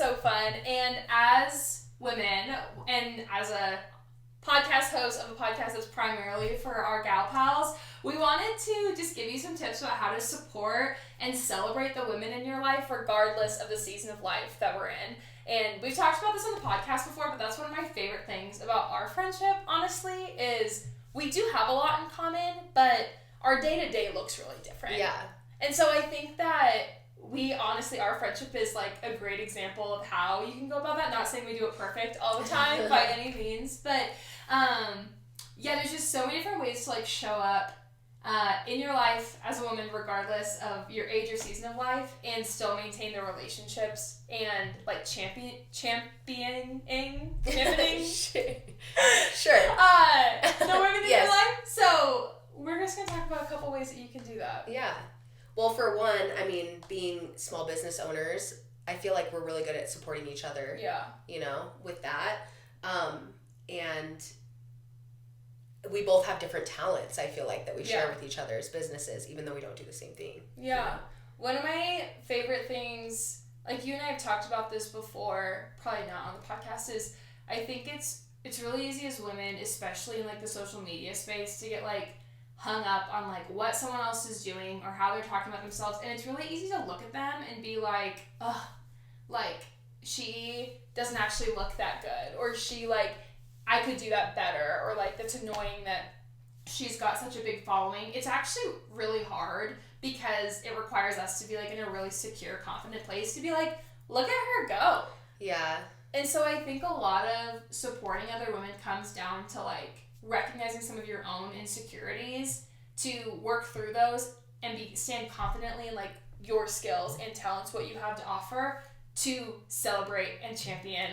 so fun. And as women, and as a podcast host of a podcast that's primarily for our gal pals, we wanted to just give you some tips about how to support and celebrate the women in your life regardless of the season of life that we're in. And we've talked about this on the podcast before, but that's one of my favorite things about our friendship, honestly, is we do have a lot in common, but our day-to-day looks really different. Yeah. And so I think that our friendship is like a great example of how you can go about that. Not saying we do it perfect all the time by any means, but there's just so many different ways to like show up in your life as a woman, regardless of your age or season of life, and still maintain the relationships and like championing Sure. the women in Yes. your life. So we're just gonna talk about a couple ways that you can do that. Yeah. Well, for one, I mean, being small business owners, I feel like we're really good at supporting each other. Yeah. You know, with that. And we both have different talents, I feel like, that we share with each other's businesses, even though we don't do the same thing. Yeah. You know? One of my favorite things, like you and I have talked about this before, probably not on the podcast, is I think it's really easy as women, especially in like the social media space, to get like hung up on like what someone else is doing or how they're talking about themselves, and it's really easy to look at them and be like, ugh, like she doesn't actually look that good, or she like, I could do that better, or like that's annoying that she's got such a big following. It's actually really hard because it requires us to be like in a really secure, confident place to be like, look at her go. Yeah. And so I think a lot of supporting other women comes down to like recognizing some of your own insecurities, to work through those and stand confidently in like your skills and talents, what you have to offer, to celebrate and champion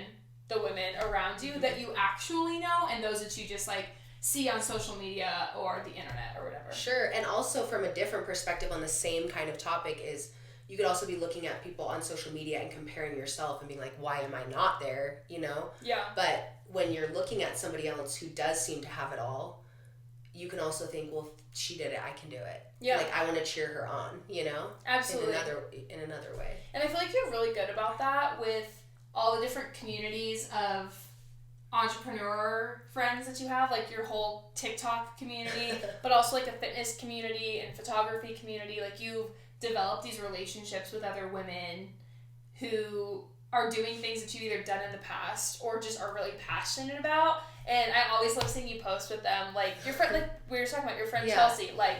the women around you that you actually know and those that you just like see on social media or the internet or whatever. Sure. And also from a different perspective on the same kind of topic is you could also be looking at people on social media and comparing yourself and being like, why am I not there? You know? Yeah. But when you're looking at somebody else who does seem to have it all, you can also think, well, if she did it, I can do it. Yeah. Like, I want to cheer her on, you know? Absolutely. In another way. And I feel like you're really good about that with all the different communities of entrepreneur friends that you have, like your whole TikTok community, but also like a fitness community and photography community. Like you've developed these relationships with other women who are doing things that you've either done in the past or just are really passionate about. And I always love seeing you post with them, like your friend, like we were talking about your friend Chelsea, like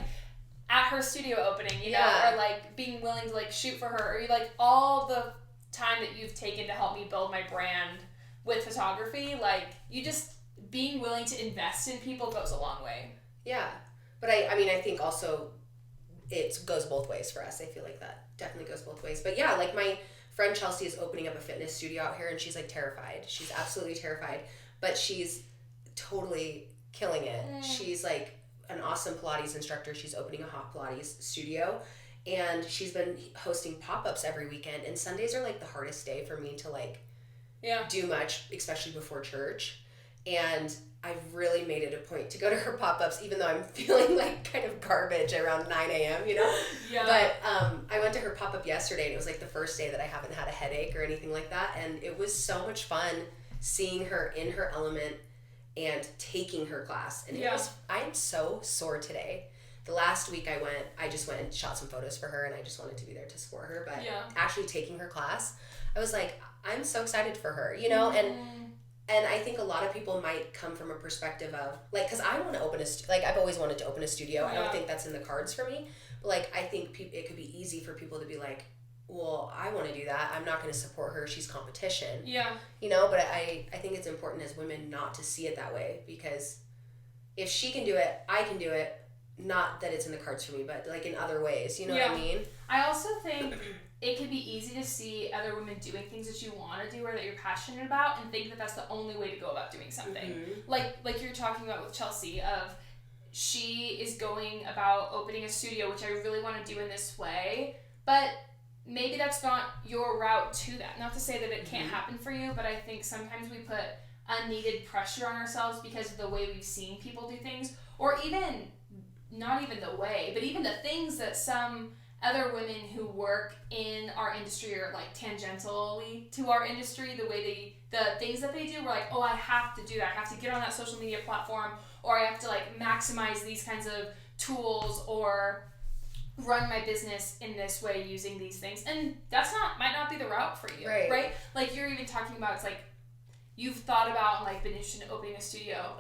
at her studio opening, you know, or like being willing to like shoot for her, or you like all the time that you've taken to help me build my brand with photography. Like you just being willing to invest in people goes a long way. Yeah. But I mean, I think also it goes both ways for us. I feel like that definitely goes both ways. But yeah, like my friend Chelsea is opening up a fitness studio out here and she's like terrified. She's absolutely terrified, but she's totally killing it. She's like an awesome Pilates instructor. She's opening a hot Pilates studio. And she's been hosting pop-ups every weekend. And Sundays are like the hardest day for me to like do much, especially before church. And I've really made it a point to go to her pop-ups, even though I'm feeling like kind of garbage around 9 a.m., you know? Yeah. But I went to her pop-up yesterday, and it was like the first day that I haven't had a headache or anything like that. And it was so much fun seeing her in her element and taking her class. And I'm so sore today. The last week I just went and shot some photos for her, and I just wanted to be there to support her. But actually taking her class, I was like, I'm so excited for her, you know? And I think a lot of people might come from a perspective of, like, because I want to open I've always wanted to open a studio. I don't think that's in the cards for me. But, like, I think it could be easy for people to be like, well, I want to do that. I'm not going to support her. She's competition. Yeah. You know, but I think it's important as women not to see it that way, because if she can do it, I can do it. Not that it's in the cards for me, but like in other ways, you know what I mean? I also think it could be easy to see other women doing things that you want to do or that you're passionate about and think that that's the only way to go about doing something. Mm-hmm. Like you're talking about with Chelsea, of she is going about opening a studio, which I really want to do in this way, but maybe that's not your route to that. Not to say that it can't happen for you, but I think sometimes we put unneeded pressure on ourselves because of the way we've seen people do things, or even not even the way, but even the things that some other women who work in our industry or like tangentially to our industry, the things that they do, we're like, oh, I have to do that. I have to get on that social media platform, or I have to like maximize these kinds of tools, or run my business in this way using these things. And might not be the route for you, right? Like you're even talking about, it's like you've thought about and like been interested in opening a studio,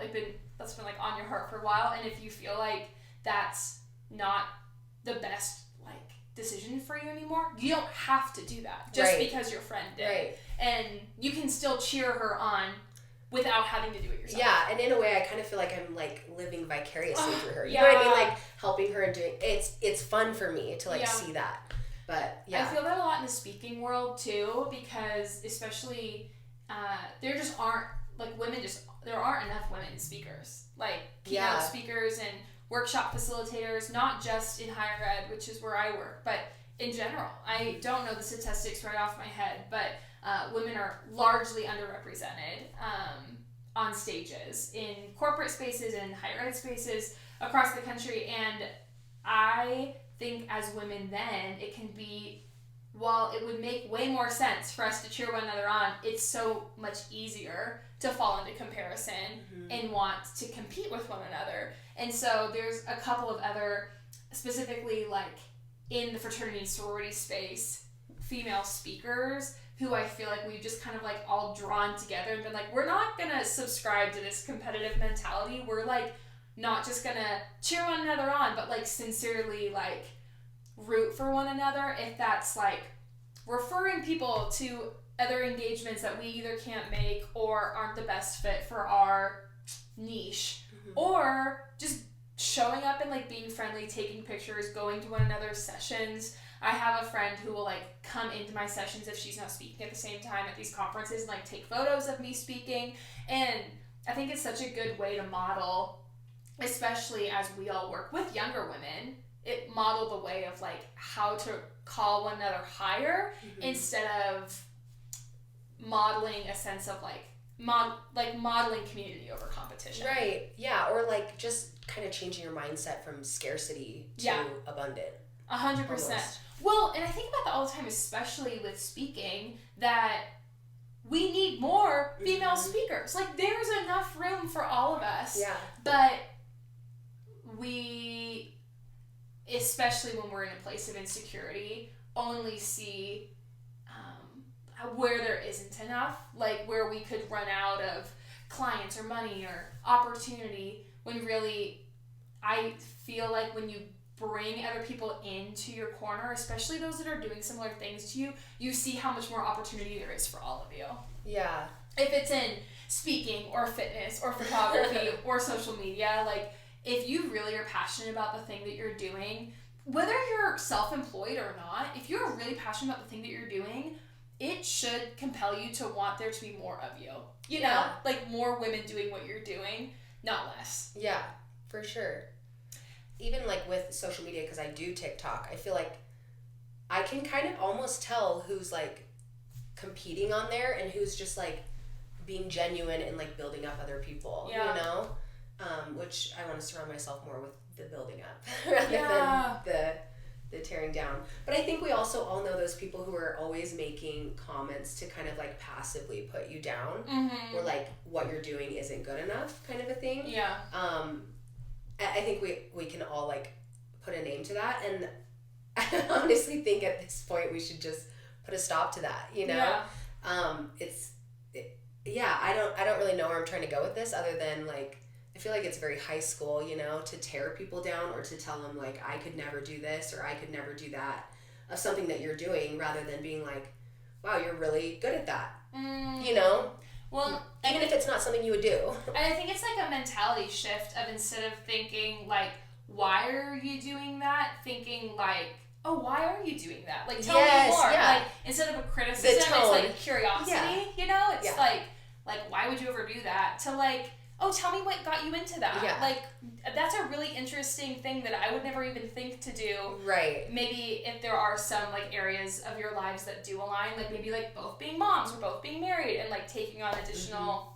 that's been like on your heart for a while. And if you feel like that's not the best like decision for you anymore, you don't have to do that just because your friend did. Right. And you can still cheer her on without having to do it yourself. Yeah, and in a way I kind of feel like I'm like living vicariously through her. You know what I mean? Like helping her and doing it's fun for me to like see that. But yeah. I feel that a lot in the speaking world too, because especially there just aren't like there aren't enough women speakers. Like keynote speakers and workshop facilitators, not just in higher ed, which is where I work, but in general. I don't know the statistics right off my head, but women are largely underrepresented on stages in corporate spaces and higher ed spaces across the country. And I think as women then, it can be, while it would make way more sense for us to cheer one another on, it's so much easier to fall into comparison and want to compete with one another. And so there's a couple of other, specifically like in the fraternity and sorority space, female speakers who I feel like we've just kind of like all drawn together and been like, we're not gonna subscribe to this competitive mentality. We're like not just gonna cheer one another on, but like sincerely like root for one another if that's like referring people to other engagements that we either can't make or aren't the best fit for our niche, or just showing up and like being friendly, taking pictures, going to one another's sessions. I have a friend who will like come into my sessions if she's not speaking at the same time at these conferences and like take photos of me speaking. And I think it's such a good way to model, especially as we all work with younger women, it model the way of like how to call one another higher instead of modeling a sense of like modeling community over competition. Right. Yeah. Or like just kind of changing your mindset from scarcity to abundant. 100%. Well, and I think about that all the time, especially with speaking, that we need more female speakers. Like there's enough room for all of us. Yeah. But we, especially when we're in a place of insecurity, only see where there isn't enough, like where we could run out of clients or money or opportunity, when really I feel like when you bring other people into your corner, especially those that are doing similar things to you, you see how much more opportunity there is for all of you. Yeah. If it's in speaking or fitness or photography or social media, like if you really are passionate about the thing that you're doing, whether you're self-employed or not, if you're really passionate about the thing that you're doing, it should compel you to want there to be more of you. You know, like more women doing what you're doing, not less. Yeah, for sure. Even like with social media, because I do TikTok, I feel like I can kind of almost tell who's like competing on there and who's just like being genuine and like building up other people, you know? Which I want to surround myself more with the building up rather than the tearing down. But I think we also all know those people who are always making comments to kind of like passively put you down, or like what you're doing isn't good enough kind of a thing. Yeah. I think we can all like put a name to that, and I honestly think at this point we should just put a stop to that, you know? Yeah. I don't really know where I'm trying to go with this, other than like I feel like it's very high school, you know, to tear people down or to tell them like I could never do this or I could never do that of something that you're doing, rather than being like, wow, you're really good at that, you know? Well, even if it's not something you would do. And I think it's like a mentality shift of, instead of thinking like, why are you doing that? Thinking like, oh, why are you doing that? Like, tell me more. Like, instead of a criticism, it's like curiosity, you know? It's like, why would you ever do that? To like, oh, tell me what got you into that. Yeah. Like, that's a really interesting thing that I would never even think to do. Right. Maybe if there are some, like, areas of your lives that do align, like, maybe, like, both being moms or both being married and, like, taking on additional,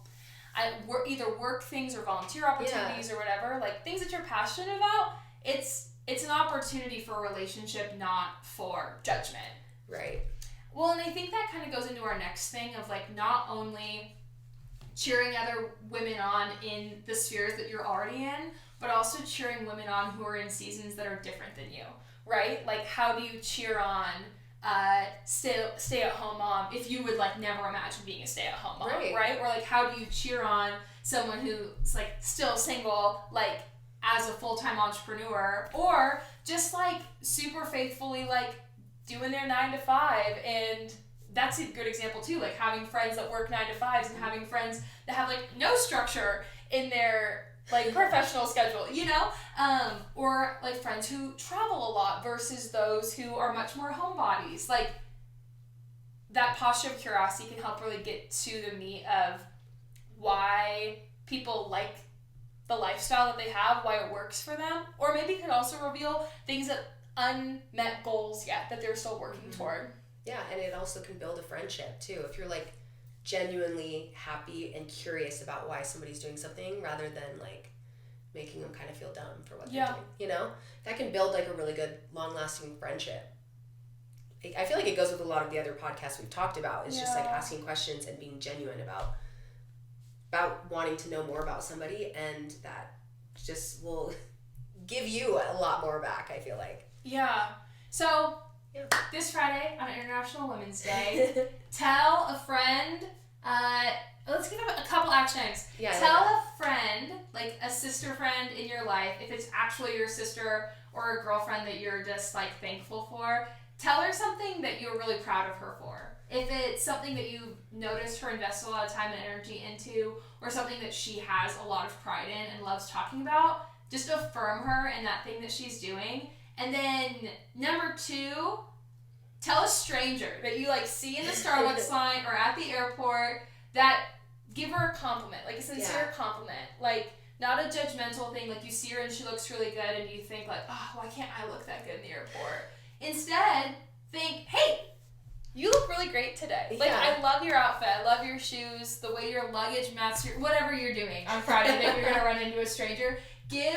either work things or volunteer opportunities or whatever, like, things that you're passionate about, it's it's an opportunity for a relationship, not for judgment. Right. Well, and I think that kind of goes into our next thing of like not only cheering other women on in the spheres that you're already in, but also cheering women on who are in seasons that are different than you, right? Like, how do you cheer on stay-at-home mom if you would like never imagine being a stay-at-home mom, right? Or like, how do you cheer on someone who's like still single, like as a full-time entrepreneur, or just like super faithfully like doing their 9 to 5? And that's a good example too, like having friends that work 9 to 5s and having friends that have like no structure in their like professional schedule, you know? Or like friends who travel a lot versus those who are much more homebodies. Like, that posture of curiosity can help really get to the meat of why people like the lifestyle that they have, why it works for them, or maybe could also reveal things that unmet goals yet that they're still working toward. Yeah, and it also can build a friendship too. If you're like genuinely happy and curious about why somebody's doing something rather than like making them kind of feel dumb for what they're doing, you know? That can build like a really good long-lasting friendship. I feel like it goes with a lot of the other podcasts we've talked about. It's just like asking questions and being genuine about wanting to know more about somebody, and that just will give you a lot more back, I feel like. Yeah. So this Friday on International Women's Day, tell a friend, let's give a couple action items. Tell a friend, like a sister friend in your life, if it's actually your sister or a girlfriend that you're just like thankful for, tell her something that you're really proud of her for. If it's something that you've noticed her invest a lot of time and energy into, or something that she has a lot of pride in and loves talking about, just affirm her in that thing that she's doing. And then number 2, tell a stranger that you like see in the Starbucks line or at the airport that give her a compliment, like a sincere compliment, like not a judgmental thing, like you see her and she looks really good and you think like, oh, why can't I look that good in the airport? Instead, think, hey, you look really great today. Like, I love your outfit. I love your shoes. The way your luggage matches whatever you're doing on Friday that you're going to run into a stranger. Give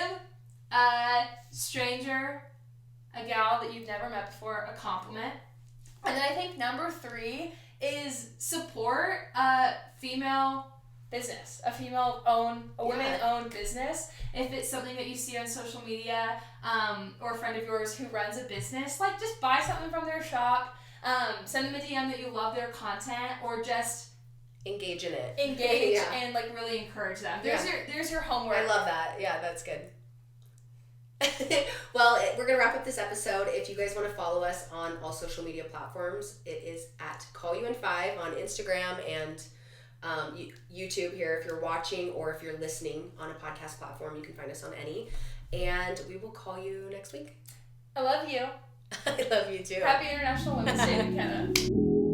a stranger, a gal that you've never met before, a compliment. And then I think number 3 is support a female business, a women-owned business. If it's something that you see on social media, or a friend of yours who runs a business, like just buy something from their shop, send them a DM that you love their content, or just engage in it. And like really encourage them. There's your homework. I love that. Yeah, that's good. Well, we're going to wrap up this episode. If you guys want to follow us on all social media platforms, it is at CallYouIn5 on Instagram and YouTube here if you're watching, or if you're listening on a podcast platform, you can find us on any. And we will call you next week. I love you. I love you too. Happy International Women's Day, McKenna.